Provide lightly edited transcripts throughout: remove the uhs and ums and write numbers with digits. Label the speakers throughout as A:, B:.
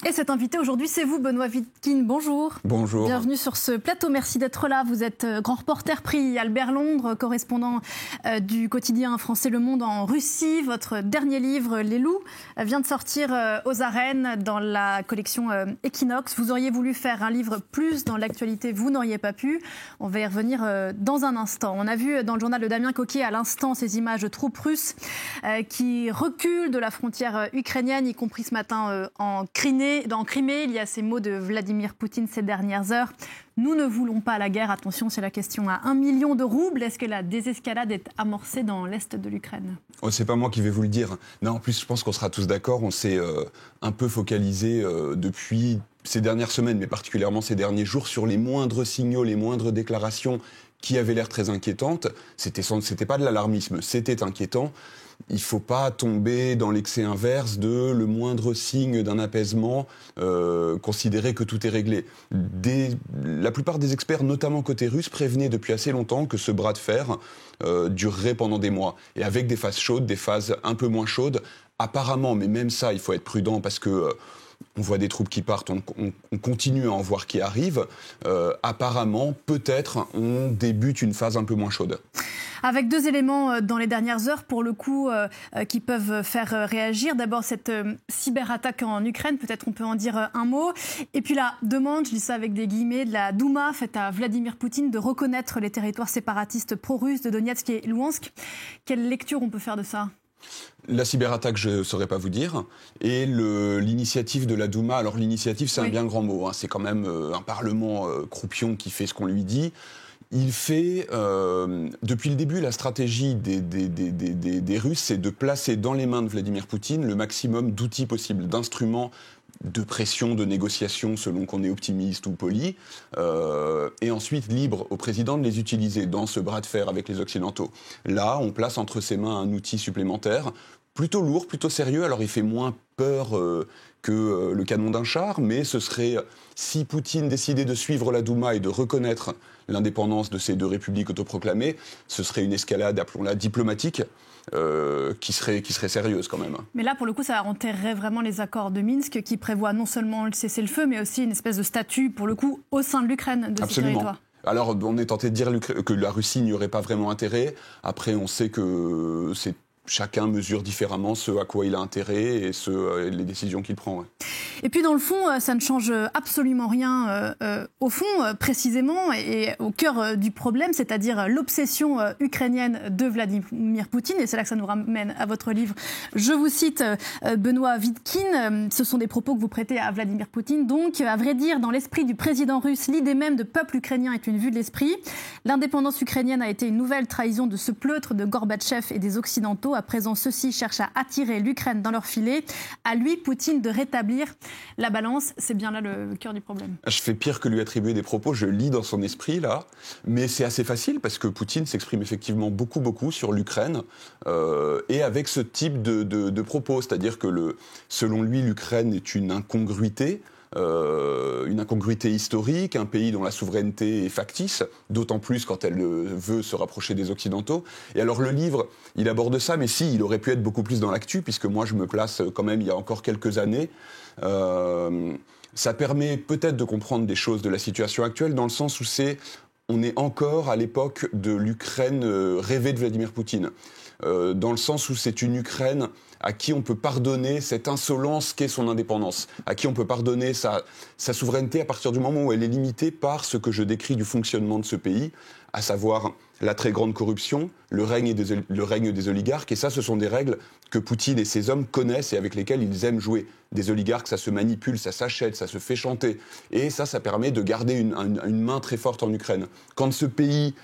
A: Et cet invité aujourd'hui, c'est vous, Benoît Vitkine. Bonjour.
B: Bonjour.
A: Bienvenue sur ce plateau. Merci d'être là. Vous êtes grand reporter prix Albert Londres, correspondant du quotidien français Le Monde en Russie. Votre dernier livre, Les Loups, vient de sortir aux arènes dans la collection Equinox. Vous auriez voulu faire un livre plus dans l'actualité, vous n'auriez pas pu. On va y revenir dans un instant. On a vu dans le journal de Damien Coquet à l'instant ces images de troupes russes qui reculent de la frontière ukrainienne, y compris ce matin en Crimée. Dans Crimée, il y a ces mots de Vladimir Poutine ces dernières heures. Nous ne voulons pas la guerre. Attention, c'est la question à 1 million de roubles. Est-ce que la désescalade est amorcée dans l'est de l'Ukraine ?
B: Oh, c'est pas moi qui vais vous le dire. Non, en plus, je pense qu'on sera tous d'accord. On s'est un peu focalisé depuis ces dernières semaines, mais particulièrement ces derniers jours, sur les moindres signaux, les moindres déclarations qui avaient l'air très inquiétantes. C'était pas de l'alarmisme, c'était inquiétant. Il ne faut pas tomber dans l'excès inverse de le moindre signe d'un apaisement, considérer que tout est réglé. La plupart des experts, notamment côté russe, prévenaient depuis assez longtemps que ce bras de fer durerait pendant des mois. Et avec des phases chaudes, des phases un peu moins chaudes. Apparemment, mais même ça, il faut être prudent parce que... on voit des troupes qui partent, on continue à en voir qui arrivent. Apparemment, peut-être, on débute une phase un peu moins chaude.
A: Avec deux éléments dans les dernières heures, pour le coup, qui peuvent faire réagir. D'abord, cette cyberattaque en Ukraine, peut-être on peut en dire un mot. Et puis la demande, je dis ça avec des guillemets, de la Douma faite à Vladimir Poutine de reconnaître les territoires séparatistes pro-russes de Donetsk et Louhansk. Quelle lecture on peut faire de ça ?
B: La cyberattaque, je ne saurais pas vous dire. Et l'initiative de la Douma, alors l'initiative, c'est un bien grand mot. Hein. C'est quand même un parlement croupion qui fait ce qu'on lui dit. Il fait, depuis le début, la stratégie des Russes, c'est de placer dans les mains de Vladimir Poutine le maximum d'outils possibles, d'instruments de pression, de négociation, selon qu'on est optimiste ou poli, et ensuite libre au président de les utiliser dans ce bras de fer avec les Occidentaux. Là, on place entre ses mains un outil supplémentaire, plutôt lourd, plutôt sérieux. Alors, il fait moins peur que le canon d'un char, mais ce serait, si Poutine décidait de suivre la Douma et de reconnaître l'indépendance de ces deux républiques autoproclamées, ce serait une escalade, appelons-la diplomatique, qui serait sérieuse quand même.
A: Mais là, pour le coup, ça enterrerait vraiment les accords de Minsk qui prévoient non seulement le cessez-le-feu, mais aussi une espèce de statut, pour le coup, au sein de l'Ukraine, de ces territoires.
B: Alors, on est tenté de dire que la Russie n'y aurait pas vraiment intérêt. Après, on sait que chacun mesure différemment ce à quoi il a intérêt et les décisions qu'il prend. Ouais.
A: Et puis dans le fond, ça ne change absolument rien au fond, précisément, et au cœur du problème, c'est-à-dire l'obsession ukrainienne de Vladimir Poutine. Et c'est là que ça nous ramène à votre livre. Je vous cite Benoît Vitkine. Ce sont des propos que vous prêtez à Vladimir Poutine. Donc, à vrai dire, dans l'esprit du président russe, l'idée même de peuple ukrainien est une vue de l'esprit. L'indépendance ukrainienne a été une nouvelle trahison de ce pleutre de Gorbatchev et des Occidentaux. À présent, ceux-ci cherchent à attirer l'Ukraine dans leur filet. À lui, Poutine, de rétablir la balance. C'est bien là le cœur du problème.
B: Je fais pire que lui attribuer des propos. Je lis dans son esprit, là. Mais c'est assez facile parce que Poutine s'exprime effectivement beaucoup sur l'Ukraine et avec ce type de propos. C'est-à-dire que, selon lui, l'Ukraine est une incongruité. Historique, un pays dont la souveraineté est factice, d'autant plus quand elle veut se rapprocher des Occidentaux. Et alors le livre, il aborde ça, mais si, il aurait pu être beaucoup plus dans l'actu, puisque moi je me place quand même il y a encore quelques années. Ça permet peut-être de comprendre des choses de la situation actuelle, dans le sens où on est encore à l'époque de l'Ukraine rêvée de Vladimir Poutine. Dans le sens où c'est une Ukraine à qui on peut pardonner cette insolence qu'est son indépendance, à qui on peut pardonner sa souveraineté à partir du moment où elle est limitée par ce que je décris du fonctionnement de ce pays, à savoir la très grande corruption, le règne des oligarques. Et ça, ce sont des règles que Poutine et ses hommes connaissent et avec lesquelles ils aiment jouer. Des oligarques, ça se manipule, ça s'achète, ça se fait chanter. Et ça permet de garder une main très forte en Ukraine. Quand ce pays...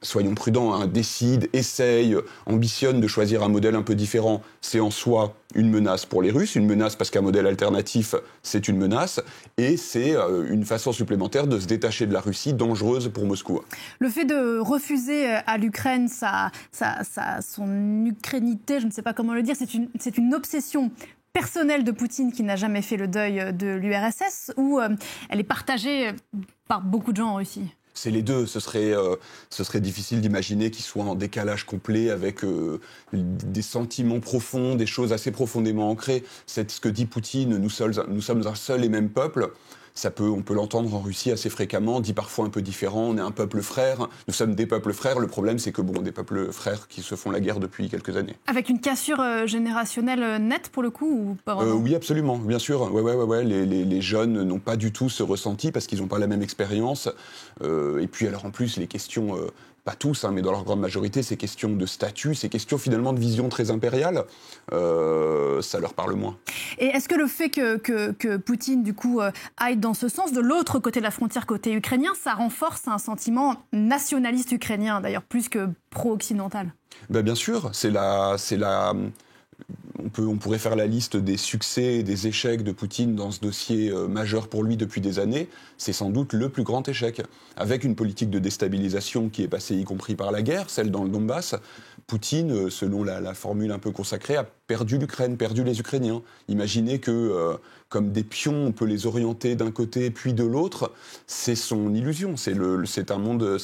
B: soyons prudents, hein, décide, essaye, ambitionne de choisir un modèle un peu différent, c'est en soi une menace pour les Russes, une menace parce qu'un modèle alternatif, c'est une menace, et c'est une façon supplémentaire de se détacher de la Russie, dangereuse pour Moscou.
A: Le fait de refuser à l'Ukraine son ukrainité, je ne sais pas comment le dire, c'est une obsession personnelle de Poutine qui n'a jamais fait le deuil de l'URSS, ou elle est partagée par beaucoup de gens en Russie ?
B: C'est les deux. Ce serait difficile d'imaginer qu'ils soient en décalage complet avec des sentiments profonds, des choses assez profondément ancrées. C'est ce que dit Poutine, nous sommes un seul et même peuple. On peut l'entendre en Russie assez fréquemment, dit parfois un peu différent. On est un peuple frère, nous sommes des peuples frères. Le problème, c'est que des peuples frères qui se font la guerre depuis quelques années.
A: Avec une cassure générationnelle nette pour le coup ou pas vraiment ?
B: Oui, absolument, bien sûr. Ouais. Les jeunes n'ont pas du tout ce ressenti parce qu'ils n'ont pas la même expérience. Et puis alors en plus, les questions. Pas tous, mais dans leur grande majorité, ces questions de statut, ces questions finalement de vision très impériale, ça leur parle moins.
A: Et est-ce que le fait que Poutine, du coup, aille dans ce sens, de l'autre côté de la frontière, côté ukrainien, ça renforce un sentiment nationaliste ukrainien, d'ailleurs plus que pro-occidental ?
B: Bien sûr, on pourrait faire la liste des succès et des échecs de Poutine dans ce dossier majeur pour lui depuis des années. C'est sans doute le plus grand échec. Avec une politique de déstabilisation qui est passée y compris par la guerre, celle dans le Donbass, Poutine, selon la formule un peu consacrée, a perdu l'Ukraine, perdu les Ukrainiens. Imaginez que, comme des pions, on peut les orienter d'un côté puis de l'autre. C'est son illusion, c'est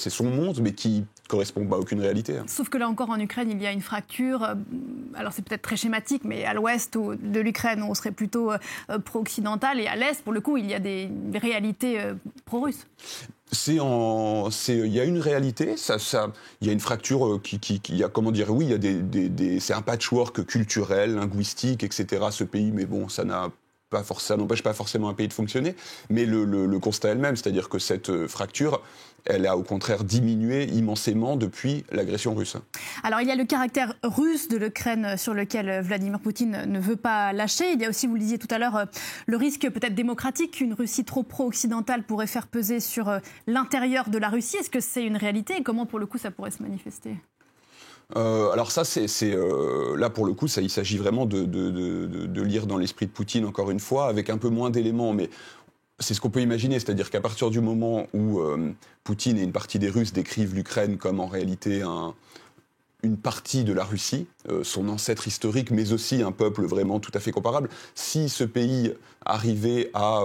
B: son monde, mais qui correspond pas à aucune réalité.
A: Sauf que là encore en Ukraine, il y a une fracture. Alors c'est peut-être très schématique, mais à l'ouest de l'Ukraine, on serait plutôt pro-occidental, et à l'est, pour le coup, il y a des réalités pro-russes.
B: Il y a une réalité, il y a une fracture c'est un patchwork culturel, linguistique, etc. Ce pays, mais ça n'empêche pas forcément un pays de fonctionner. Mais le constat est le même, c'est-à-dire que cette fracture, elle a au contraire diminué immensément depuis l'agression russe.
A: Alors il y a le caractère russe de l'Ukraine sur lequel Vladimir Poutine ne veut pas lâcher. Il y a aussi, vous le disiez tout à l'heure, le risque peut-être démocratique qu'une Russie trop pro-occidentale pourrait faire peser sur l'intérieur de la Russie. Est-ce que c'est une réalité et comment pour le coup ça pourrait se manifester ?
B: Alors ça, là pour le coup, il s'agit vraiment de lire dans l'esprit de Poutine, encore une fois, avec un peu moins d'éléments, mais c'est ce qu'on peut imaginer, c'est-à-dire qu'à partir du moment où Poutine et une partie des Russes décrivent l'Ukraine comme en réalité une partie de la Russie, son ancêtre historique, mais aussi un peuple vraiment tout à fait comparable. Si ce pays arrivait à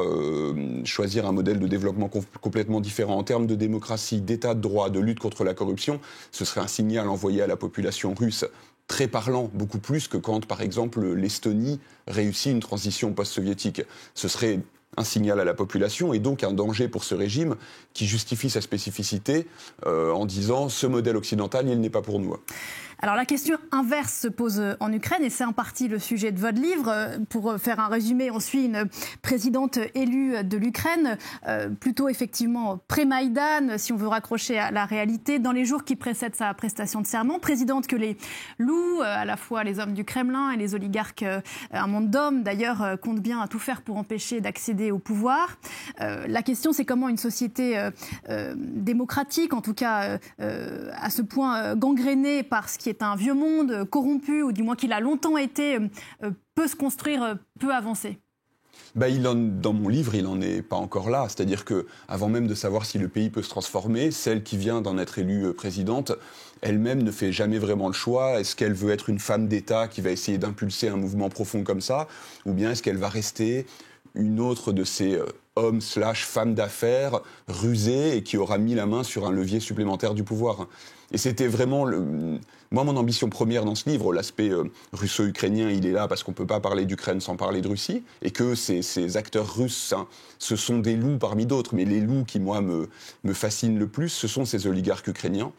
B: choisir un modèle de développement complètement différent en termes de démocratie, d'état de droit, de lutte contre la corruption, ce serait un signal envoyé à la population russe très parlant, beaucoup plus que quand, par exemple, l'Estonie réussit une transition post-soviétique. Ce serait un signal à la population et donc un danger pour ce régime qui justifie sa spécificité en disant « ce modèle occidental, il n'est pas pour nous ».
A: Alors la question inverse se pose en Ukraine et c'est en partie le sujet de votre livre. Pour faire un résumé, on suit une présidente élue de l'Ukraine, plutôt effectivement pré-Maïdan, si on veut raccrocher à la réalité, dans les jours qui précèdent sa prestation de serment. Présidente que les loups, à la fois les hommes du Kremlin et les oligarques, un monde d'hommes d'ailleurs, comptent bien à tout faire pour empêcher d'accéder au pouvoir. La question c'est comment une société démocratique, en tout cas à ce point gangrénée par ce qui est un vieux monde corrompu, ou du moins qu'il a longtemps été, peut se construire, peut avancer.
B: Dans mon livre, il n'en est pas encore là. C'est-à-dire qu'avant même de savoir si le pays peut se transformer, celle qui vient d'en être élue présidente, elle-même ne fait jamais vraiment le choix. Est-ce qu'elle veut être une femme d'État qui va essayer d'impulser un mouvement profond comme ça ? Ou bien est-ce qu'elle va rester une autre de ces hommes/femmes d'affaires rusés et qui aura mis la main sur un levier supplémentaire du pouvoir ? Et c'était vraiment moi, mon ambition première dans ce livre, l'aspect russo-ukrainien, il est là parce qu'on ne peut pas parler d'Ukraine sans parler de Russie, et que ces acteurs russes, ce sont des loups parmi d'autres, mais les loups qui, moi, me fascinent le plus, ce sont ces oligarques ukrainiens,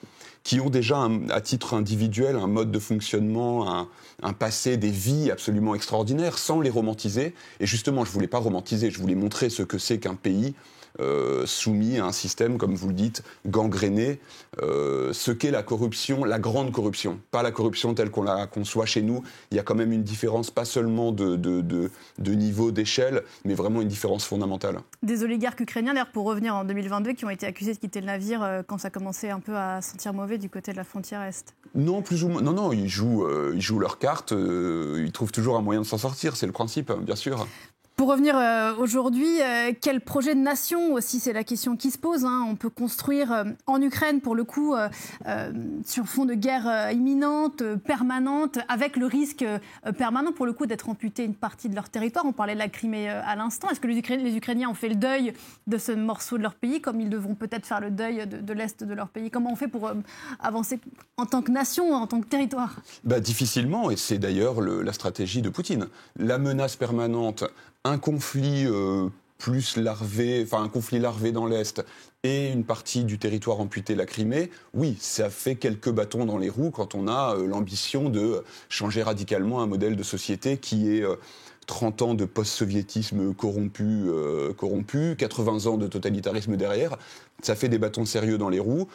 B: qui ont déjà, à titre individuel, un mode de fonctionnement, un passé, des vies absolument extraordinaires, sans les romantiser. Et justement, je ne voulais pas romantiser, je voulais montrer ce que c'est qu'un pays soumis à un système, comme vous le dites, gangréné, ce qu'est la corruption, la grande corruption, pas la corruption telle qu'on la conçoit chez nous. Il y a quand même une différence, pas seulement de niveau, d'échelle, mais vraiment une différence fondamentale.
A: Des oligarques ukrainiens, d'ailleurs, pour revenir en 2022, qui ont été accusés de quitter le navire quand ça commençait un peu à sentir mauvais du côté de la frontière Est.
B: Non, plus ou moins. Non, ils jouent leur carte, ils trouvent toujours un moyen de s'en sortir, c'est le principe, bien sûr.
A: Pour revenir aujourd'hui, quel projet de nation aussi, c'est la question qui se pose. On peut construire en Ukraine, pour le coup, sur fond de guerre imminente, permanente, avec le risque permanent, pour le coup, d'être amputé une partie de leur territoire. On parlait de la Crimée à l'instant. Est-ce que les Ukrainiens ont fait le deuil de ce morceau de leur pays, comme ils devront peut-être faire le deuil de l'Est de leur pays? Comment on fait pour avancer en tant que nation, en tant que territoire?
B: Difficilement, et c'est d'ailleurs la stratégie de Poutine. La menace permanente, un conflit plus larvé, un conflit larvé dans l'Est et une partie du territoire amputé, la Crimée, oui, ça fait quelques bâtons dans les roues quand on a l'ambition de changer radicalement un modèle de société qui est 30 ans de post-soviétisme corrompu, 80 ans de totalitarisme derrière. Ça fait des bâtons sérieux dans les roues.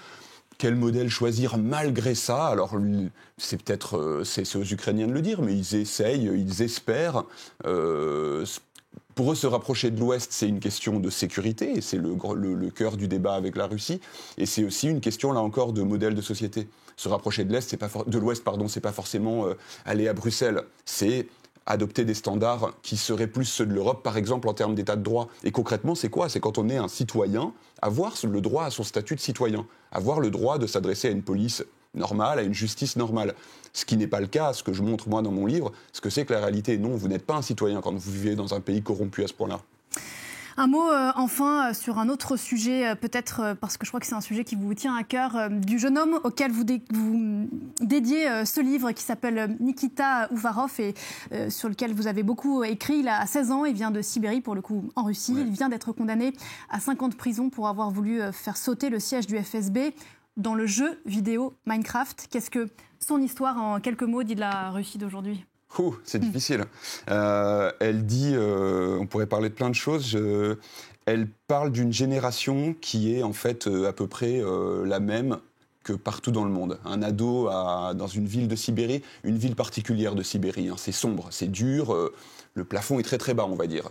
B: Quel modèle choisir malgré ça? Alors, c'est peut-être c'est aux Ukrainiens de le dire, mais ils essayent, ils espèrent. Pour eux, se rapprocher de l'Ouest, c'est une question de sécurité, et c'est le cœur du débat avec la Russie. Et c'est aussi une question, là encore, de modèle de société. Se rapprocher de l'Ouest, c'est pas forcément aller à Bruxelles. C'est adopter des standards qui seraient plus ceux de l'Europe, par exemple, en termes d'état de droit. Et concrètement, c'est quoi? C'est quand on est un citoyen, avoir le droit à son statut de citoyen, avoir le droit de s'adresser à une police normale, à une justice normale. Ce qui n'est pas le cas, ce que je montre moi dans mon livre, ce que c'est que la réalité. Non, vous n'êtes pas un citoyen quand vous vivez dans un pays corrompu à ce point-là.
A: Un mot enfin sur un autre sujet, peut-être parce que je crois que c'est un sujet qui vous tient à cœur, du jeune homme auquel vous dédiez ce livre qui s'appelle Nikita Uvarov et sur lequel vous avez beaucoup écrit. Il a 16 ans, il vient de Sibérie, pour le coup en Russie. Ouais. Il vient d'être condamné à 5 ans de prison pour avoir voulu faire sauter le siège du FSB dans le jeu vidéo Minecraft. Qu'est-ce que son histoire, en quelques mots, dit de la Russie d'aujourd'hui ?
B: C'est difficile. Elle dit, on pourrait parler de plein de choses, elle parle d'une génération qui est en fait à peu près la même que partout dans le monde. Un ado dans une ville de Sibérie, une ville particulière de Sibérie, c'est sombre, c'est dur, le plafond est très très bas on va dire.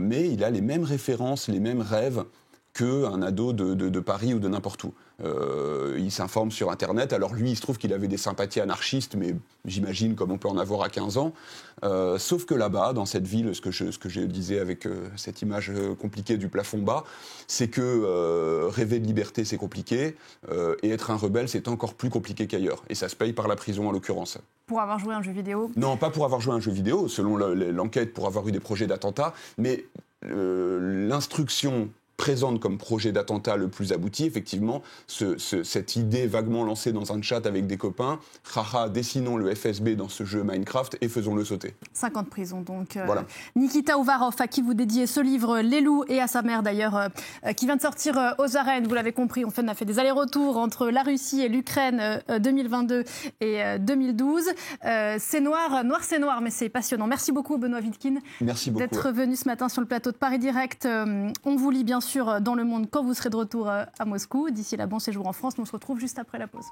B: Mais il a les mêmes références, les mêmes rêves qu'un ado de Paris ou de n'importe où. Il s'informe sur Internet. Alors lui, il se trouve qu'il avait des sympathies anarchistes, mais j'imagine comme on peut en avoir à 15 ans. Sauf que là-bas, dans cette ville, ce que je disais avec cette image compliquée du plafond bas, c'est que rêver de liberté, c'est compliqué, et être un rebelle, c'est encore plus compliqué qu'ailleurs. Et ça se paye par la prison, en l'occurrence.
A: Pour avoir joué à un jeu vidéo?
B: Non, pas pour avoir joué à un jeu vidéo, selon l'enquête, pour avoir eu des projets d'attentat, mais l'instruction présente comme projet d'attentat le plus abouti, effectivement, cette idée vaguement lancée dans un chat avec des copains, haha, dessinons le FSB dans ce jeu Minecraft et faisons-le sauter. 5
A: ans de prison, donc.
B: Voilà.
A: Nikita Uvarov, à qui vous dédiez ce livre, Les loups, et à sa mère d'ailleurs, qui vient de sortir aux arènes, vous l'avez compris, on a fait des allers-retours entre la Russie et l'Ukraine 2022 et 2012. C'est noir, c'est noir, mais c'est passionnant. Merci beaucoup, Benoît Wilkine.
B: Merci beaucoup.
A: D'être venu ce matin sur le plateau de Paris Direct. On vous lit bien sûr dans Le Monde quand vous serez de retour à Moscou. D'ici là, bon séjour en France. Nous on se retrouve juste après la pause.